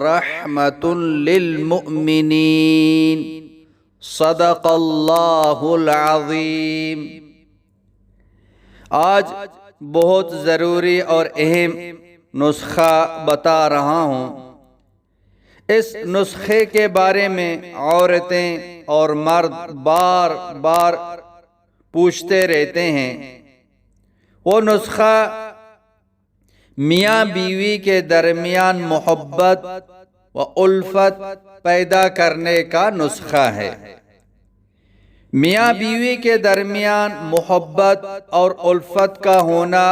رحمۃ للمؤمنین۔ صدق اللہ العظیم۔ آج بہت ضروری اور اہم نسخہ بتا رہا ہوں۔ اس نسخے کے بارے میں عورتیں اور مرد بار بار پوچھتے رہتے ہیں۔ وہ نسخہ میاں بیوی کے درمیان محبت و الفت پیدا کرنے کا نسخہ ہے۔ میاں بیوی کے درمیان محبت اور الفت کا ہونا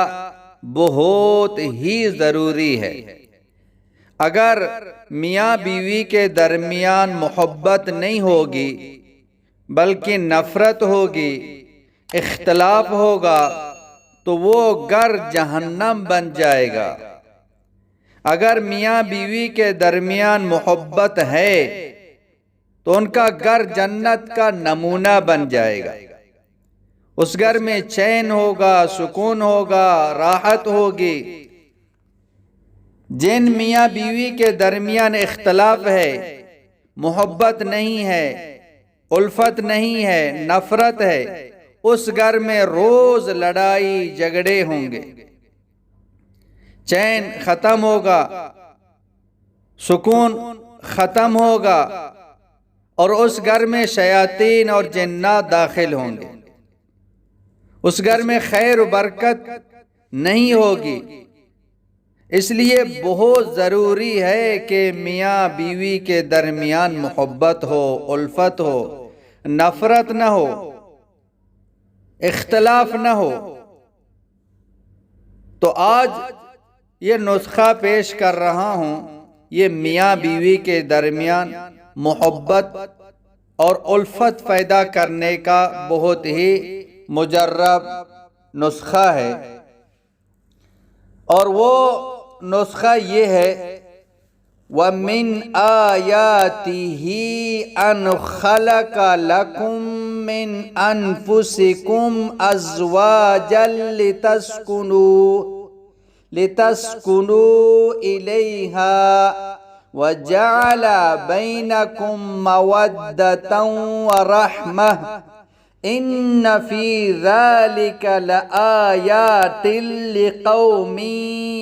بہت ہی ضروری ہے۔ اگر میاں بیوی کے درمیان محبت نہیں ہوگی بلکہ نفرت ہوگی، اختلاف ہوگا، تو وہ گھر جہنم بن جائے گا۔ اگر میاں بیوی کے درمیان محبت ہے تو ان کا گھر جنت کا نمونہ بن جائے گا۔ اس گھر میں چین ہوگا، سکون ہوگا، راحت ہوگی۔ جن میاں بیوی کے درمیان اختلاف ہے، محبت نہیں ہے، الفت نہیں ہے، نفرت ہے، اس گھر میں روز لڑائی جھگڑے ہوں گے، چین ختم ہوگا، سکون ختم ہوگا، اور اس گھر میں شیاطین اور جنات داخل ہوں گے۔ اس گھر میں خیر و برکت نہیں ہوگی۔ اس لیے بہت ضروری ہے کہ میاں بیوی کے درمیان محبت ہو، الفت ہو، نفرت نہ ہو، اختلاف نہ ہو۔ تو آج یہ نسخہ پیش کر رہا ہوں۔ یہ میاں بیوی کے درمیان محبت اور الفت پیدا کرنے کا بہت ہی مجرب نسخہ ہے، اور وہ نسخہ یہ ہے: وَمِنْ آيَاتِهِ أَنْ خَلَقَ لَكُم مِّنْ أَنفُسِكُمْ أَزْوَاجًا لِتَسْكُنُوا إِلَيْهَا وَجَعَلَ بَيْنَكُم مَّوَدَّةً وَرَحْمَةً إِنَّ فِي ذَلِكَ لَآيَاتٍ لِقَوْمٍ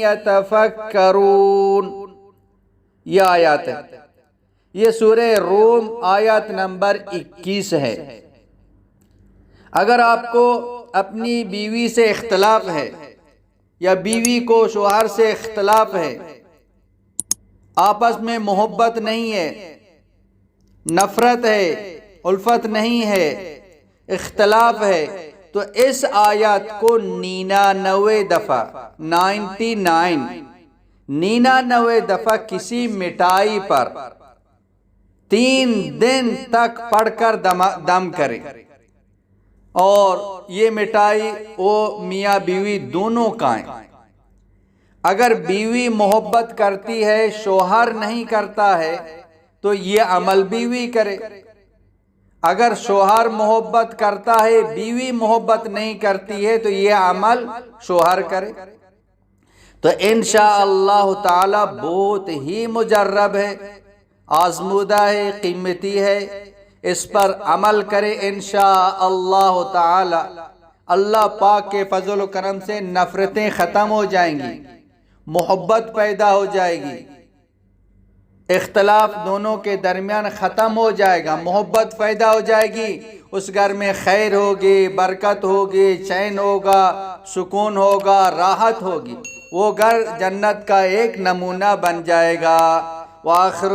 يَتَفَكَّرُونَ۔ یہ آیات ہے، یہ سورہ روم آیت نمبر 21 ہے۔ اگر آپ کو اپنی بیوی سے اختلاف ہے یا بیوی کو شوہر سے اختلاف ہے، آپس میں محبت نہیں ہے، نفرت ہے، الفت نہیں ہے، اختلاف ہے، تو اس آیات کو 99 دفعہ 99 دفعہ کسی مٹائی پر 3 دن تک پڑھ کر دم کرے، اور یہ مٹائی وہ میاں بیوی دونوں کا ہے۔ اگر بیوی محبت کرتی ہے، شوہر نہیں کرتا ہے، تو یہ عمل بیوی کرے۔ اگر شوہر محبت کرتا ہے، بیوی محبت نہیں کرتی ہے، تو یہ عمل شوہر کرے۔ تو انشاءاللہ تعالی بہت ہی مجرب ہے، آزمودہ ہے، قیمتی ہے، اس پر عمل کرے انشاءاللہ تعالی۔ اللہ پاک کے فضل و کرم سے نفرتیں ختم ہو جائیں گی، محبت پیدا ہو جائے گی، اختلاف دونوں کے درمیان ختم ہو جائے گا، محبت پیدا ہو جائے گی، اس گھر میں خیر ہوگی، برکت ہوگی، چین ہوگا، سکون ہوگا، راحت ہوگی، وہ گھر جنت کا ایک نمونہ بن جائے گا۔ وآخر